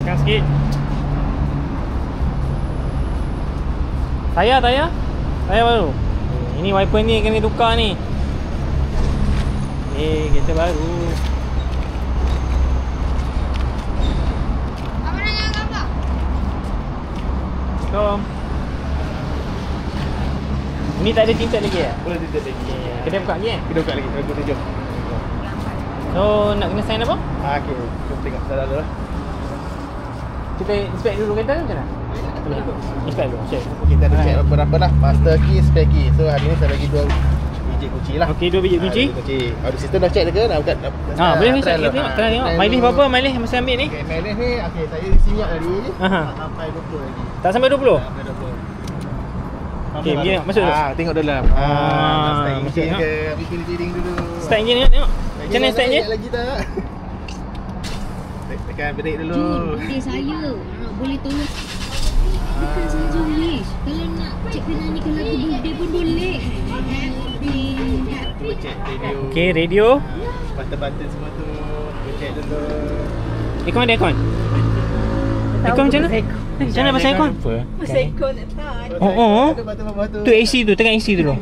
Tekan sikit. Tayar baru. Ini wiper ni kena tukar ni. Kereta baru. Apa nak yang gambar? Kom. Ni tak ada tinted lagi ya? Boleh tinted lagi. Kedai buka lagi kan? Kita buka lagi, aku tunjuk. So nak kena sign apa? Okey, kita tengok dalam dulu lah. Kita inspect dulu kereta ke macam mana? Inspect dulu, check. Kita ada check berapa lah, master key, spare key. So hari ni saya bagi 2 biji kunci lah. Okey, 2 biji kunci. Audio system dah check dah ke? Dah buka. Boleh ni check, kita tengok. Tengok tengok. Mileage berapa mileage masa ambil ni? Okey, mileage ni okey, saya isi minyak tadi. Sampai 20 lagi. Tak sampai 20? Sampai 20. Okey, biar masuk dulu. Tengok dalam. Start engine ke, habis reading dulu. Start engine tengok. Macam mana start engine? Lagi tak? Tekan brake dulu. Jom, saya boleh tolong. Tekan saja Wish. Kalau nak cek nyanyikan lagu birthday pun boleh. Cuba check radio. Okey, radio. Button-button semua tu. Cuba check dulu. Aircon ada aircon? Aircon macam mana? Macam mana pasal aircon? Pasal aircon tak tahu. Oh. Ada button-button. Tu AC tu, tekan AC dulu.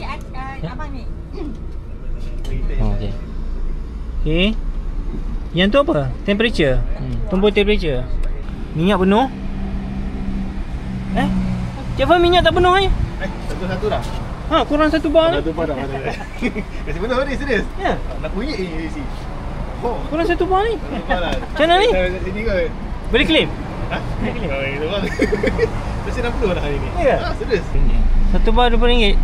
Abang ni. Okey. Okey. Yang tu apa? Temperature. Tombol temperature. Minyak penuh. Cik Faham minyak tak penuh ni? Satu-satu dah. Kurang 1 bar ni. Satu bar dah. Kasi penuh ni, serius? Ya. Nak bunyi ni AC. Oh. Kurang 1 bar ni. Macam mana ni? Sini kot. Boleh claim? Ha? Boleh claim. Oh, itu bang. Mesti 60 dah hari ni. Ya. Serius? 1 bar RM20.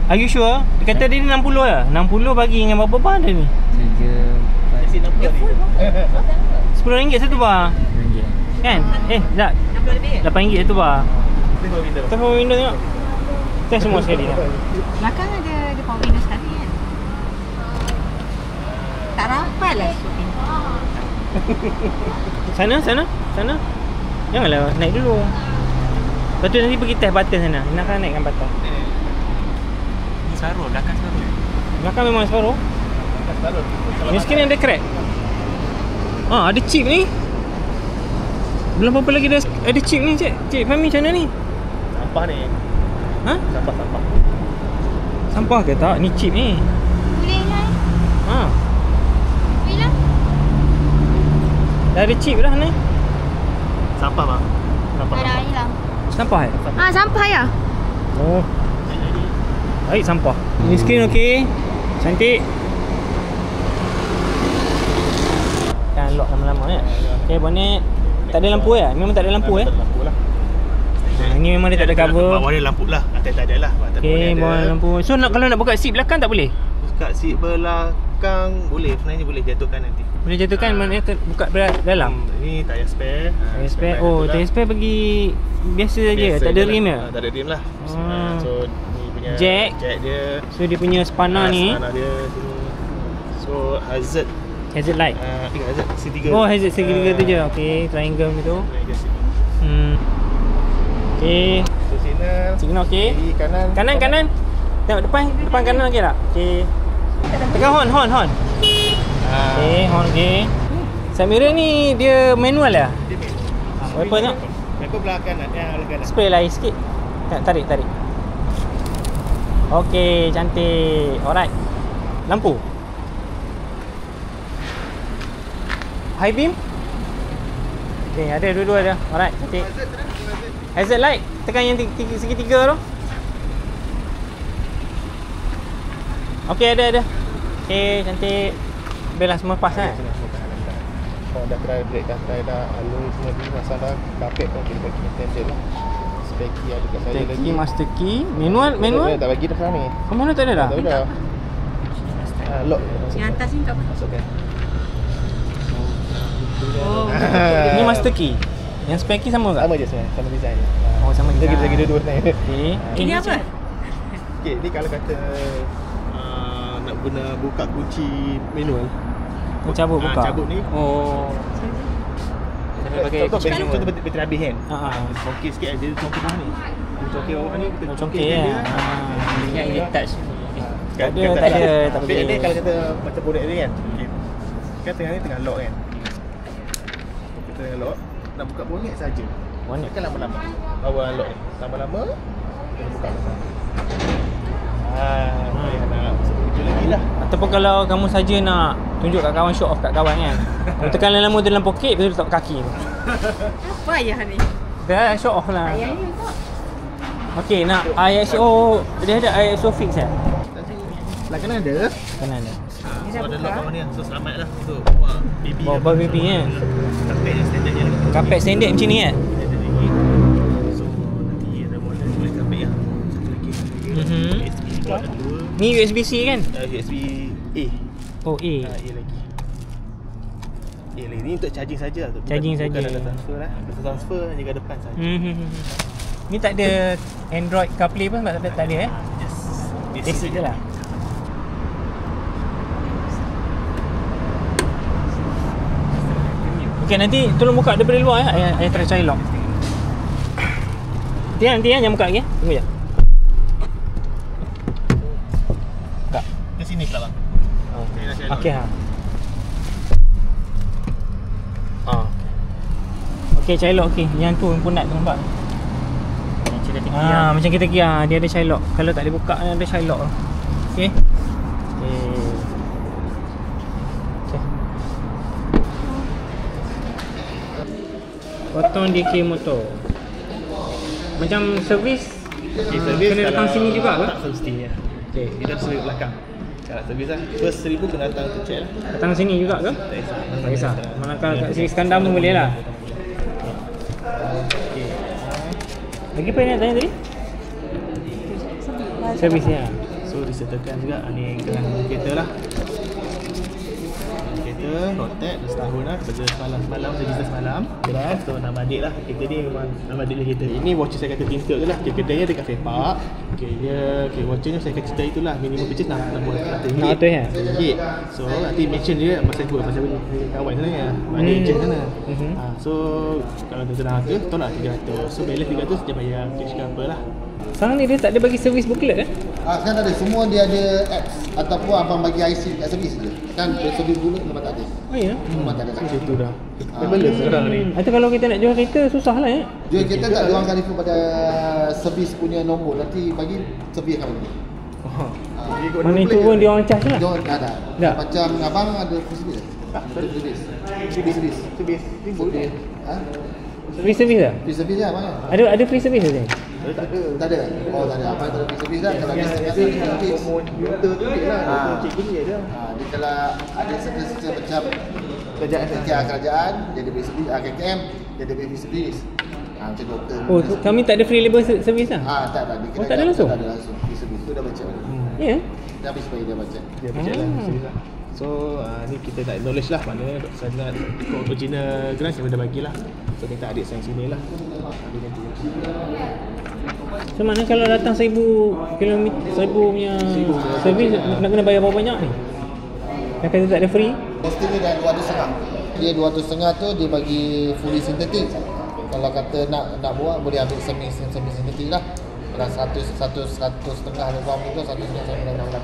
Are you sure? Dia kata dia ni 60 lah. 60 bagi dengan berapa bar dia ni? Kasi 60 ni. RM10 1 bar. Kan? Tak. 60 lebih. RM8 1 bar. Tengok window. Kita power window tengok. Test semua sekali dah. Belakang ada power window sekali kan. Tak rapat lah Sana. Janganlah naik dulu. Lepas tu nanti pergi test button sana. Nak naikkan button. Separuh, belakang separuh. Belakang memang separuh. Ni skrin ada crack. Ada chip ni. Belum apa lagi ada chip ni, Cik Fahmi macam mana ni? Sampah ni. Sampah. Sampah ke tak? Ni chip ni. Boleh lah. Boleh lah. Dah ada chip dah ni. Sampah bang. Sampah. Ada hilang. Sampah Sampah ya. Oh. Baik sampah. Ni skrin okey. Cantik. Kan lock lama-lama ni. Okey, bonnet. Tak ada lampu ya? Memang tak ada lampu Lampu lah. Ni memang dia tak ada cover. Bawah dia lampu lah. Atas tak ada lah. Okey, bawah lampu. So kalau nak buka seat belakang tak boleh? Buka seat belakang boleh. Sebenarnya boleh jatuhkan nanti. Boleh jatuhkan maknanya buka dalam. Ni tayar spare. Tayar spare. Tayar spare bagi biasa je. Tak ada rim ya? Tak ada rim lah. So ni punya jack dia. So dia punya spanner ni. Spanner dia sini. So hazard light. Hazard C3. Hazard C3 tu je. Okey, triangle ni tu. Okey. So signal okey. Kiri kanan. Tengok depan kanan okey tak? Okey. Tekan horn. Okey, horn okey. Side mirror ni dia manual lah. Dia manual. Wiper tengok. Wiper belakang kanan. Spray lah sikit. Tarik. Okey, cantik. Alright. Lampu. High beam. Okey, ada dua-dua ada. Alright, cantik. Hazard light. Tekan yang segitiga tu. Okey, ada. Okey, cantik. Belah semua pas kan? Kalau dah try brake, dah alloy semua ni, pasal dah carpet pun kita bagi intended lah. Spare key ada kat saya lagi. Master key. Manual? Tak bagi dah sekarang ni. Mana tak ada dah? Tak ada. Lock. Yang atas ni tak apa. Masukkan. Ni master key. Yang spare key sama tak? Sama je sebenarnya, sama design. Sama kita design. lagi dua-dua sebenarnya. Okey. Ini apa? Okey, ni kalau kata nak guna buka kunci manual. Cabut buka. Cabut ni. Sambil pakai contoh bateri habis kan. Congkir sikit aja congkir bawah ni. Congkir bawah ni kita congkir ya. Yang ini touch. Tak ada. Tapi dia kalau kata macam bonet ni kan. Kan tengah ni tengah lock kan. Kita tengah lock. nak buka bonet saja. Bonet. Kan lama-lama. Awal lock ni. Lama-lama kita buka belakang. Nak sebut lagi lah. Ataupun kalau kamu saja nak tunjuk kat kawan, show off kat kawan kan. Kamu tekan lama dalam poket, lepas tu letak kaki tu. Apa ayah ni? Dah show off lah. Ayah ni tak? Okey, nak ISO, dia ada ISO fix kan? Lah kena ada. Kan ada. So ada lock bawah ni. So selamat lah. So bawa baby. Bawa baby kan. Kapet yang standard je. Kapet standard macam ni kan? So nanti ada model tulis kapet ya. Satu lagi. USB port ada 2. Ni USB-C kan? USB A. Oh, A. A lagi. A lagi. Ni untuk charging saja. Charging bukan saja. ada transfer lah. Ada transfer hanya kat depan saja. Ni tak ada Android CarPlay pun sebab tak ada Just basic je lah. Okey, nanti tolong buka daripada luar ya. Ayah try cari lock. Nanti jangan buka lagi ya. Tunggu je. Buka. Ke sini pula bang. Okey ha. Okey, child lock okey. Yang tu pun nak tu nampak. Macam kita kira dia ada child lock. Kalau tak dibuka ada child lock. Okey. Potong DK motor. Macam servis. Servis kena datang sini juga ke? Tak semestinya. Okey. Kita servis belakang. Kalau servis lah first 1000 kena datang tu check lah. Datang sini juga ke? Tak kisah. Tak kisah. Manakala kat sini Iskandar pun boleh lah. Okey. Lagi apa yang nak tanya tadi? Servisnya. So disertakan juga ni dengan kereta lah. Kereta rotek dah setahun lah. Kerja semalam register semalam. Jelas. So nama adik lah. Kereta ni memang nama adik lah kereta. Ini watcher saya kata tinted je lah. Kedainya dekat Fair Park. Watchernya saya kata cerita itulah. Minimum purchase RM600. RM600 ya? So nanti mention dia pasal tu. Pasal kawan sebenarnya. Ada agent sana. So kalau dia nak harga tolak RM300. So balance RM300 dia bayar cash ke apa lah. Sekarang ni dia tak ada bagi servis booklet eh? Sekarang tak ada. Semua dia ada apps ataupun abang bagi IC kat servis je. Kan servis dulu memang tak ada. Oh ya? Memang tak ada. Macam tu dah. Balance sekarang ni. Itu kalau kita nak jual kereta susah lah ya? Jual kereta tak, diorang akan refer pada servis punya nombor. Nanti bagi servis akan bagi. Mana itu pun dia orang charge lah? Diorang tak ada. Tak? Macam abang ada free servis. Ada free servis. Servis. Servis. Free service lah? Free servis je abang. Ada free service tak? Tak ada. Oh tak ada. Abang tak ada free servis dah. Kalau ada servis gratis. Motor tu dia lah. RM20 dia. Dia kalau ada servis macam kerajaan, dia ada free servis. KKM, dia ada free servis. Macam doktor. Oh, kami tak ada free labor service lah? Tak. Oh, tak ada langsung? Tak ada langsung. Free servis tu dah baca. Ya? Dah habis supaya dia baca. Dia baca lah. So ni kita nak acknowledge lah. Maknanya sangat ikut original grant yang dah bagilah. So minta adik sign sini lah. So mana kalau datang 1000 punya servis nak kena bayar berapa banyak ni? Yang kata tak ada free? Posting dia dah 250. Dia 250 tu dia bagi fully synthetic. Kalau kata nak buat boleh ambil semi synthetic lah. Kalau 100 setengah lebih tu 1 setengah sampai 80.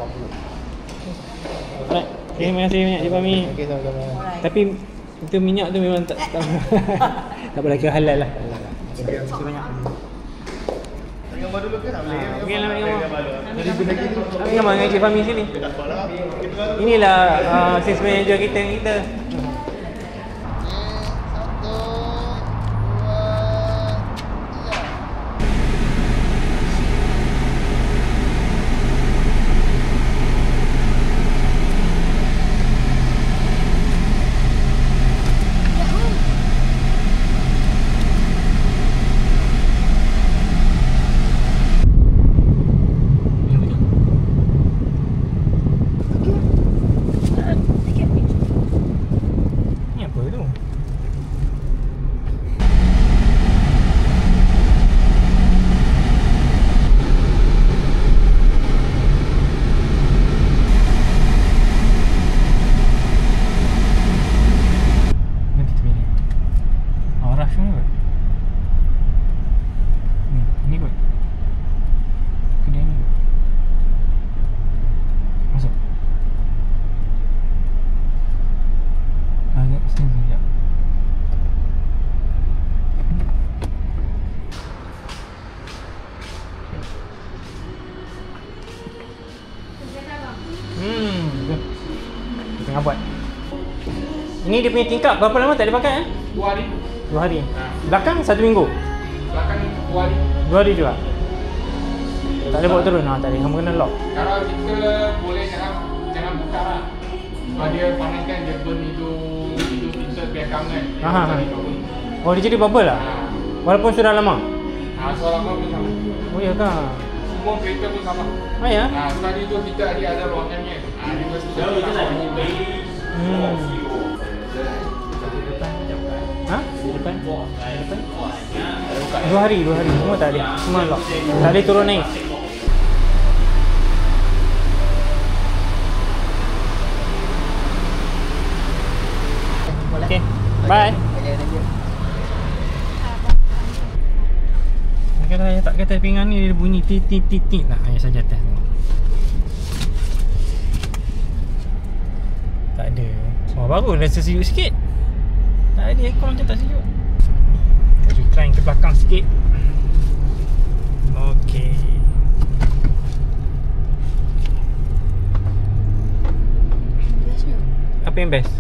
Alright. Terima kasih banyak Cik Fahmi. Okay, sama-sama. Tapi itu minyak tu memang tak tak boleh kira halal lah. Terima kasih banyak. Gambar dulu ke tak boleh? Okey lah ambil gambar. Jadi benda gini. Ambil gambar dengan Cik Fahmi sini. Inilah sales manager kita. Ni dia punya tingkap berapa lama tak dipakai eh? 2 hari. 2 hari. Belakang 1 minggu. Belakang 2 hari. 2 hari juga. Tak boleh bawa turun. Tak boleh. Kamu kena lock. Kalau kita boleh jangan buka lah. Sebab dia panas kan, dia burn itu tinta belakang kan. Aha. Oh, dia jadi bubble lah. Walaupun sudah lama. Soal lama pun sama. Oh ya ke? Semua kereta pun sama. Ah ya. Sebab itu kita ada ruangannya. Dia mesti Ha? Depan? 2 hari. Semua tak ada. Semua lock. Tak boleh turun naik. Okay. Bye. Kalau saya tak kata pinggan ni dia bunyi tit lah. Ayah saja test tengok. Tak ada. Oh baru rasa sejuk sikit. Tak ada aircon macam tak sejuk. Kita recline ke belakang sikit. Okey. Apa yang best?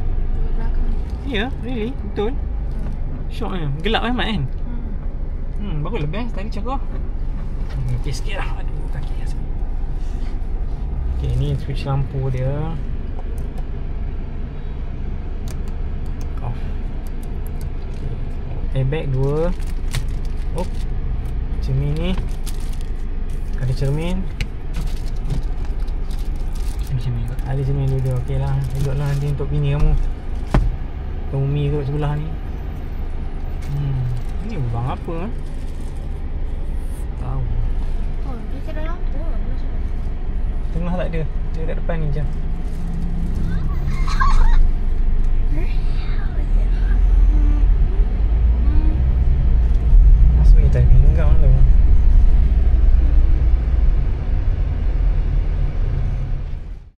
Ya, really, betul. Syok kan? Gelap kan Mat kan? Bagus lah best, tadi cakap. Okey sikit lah. Aduh, kaki rasa. Okey, ni switch lampu dia. Off. Airbag 2. Oh. Cermin ni. Ada cermin. Ada cermin dulu. Okey lah. Duduklah nanti untuk bini kamu. Umi duduk sebelah ni. Ni lubang apa kan? Tahu. Oh, dia tak ada lampu. Tengah tak ada. Dia kat depan ni je.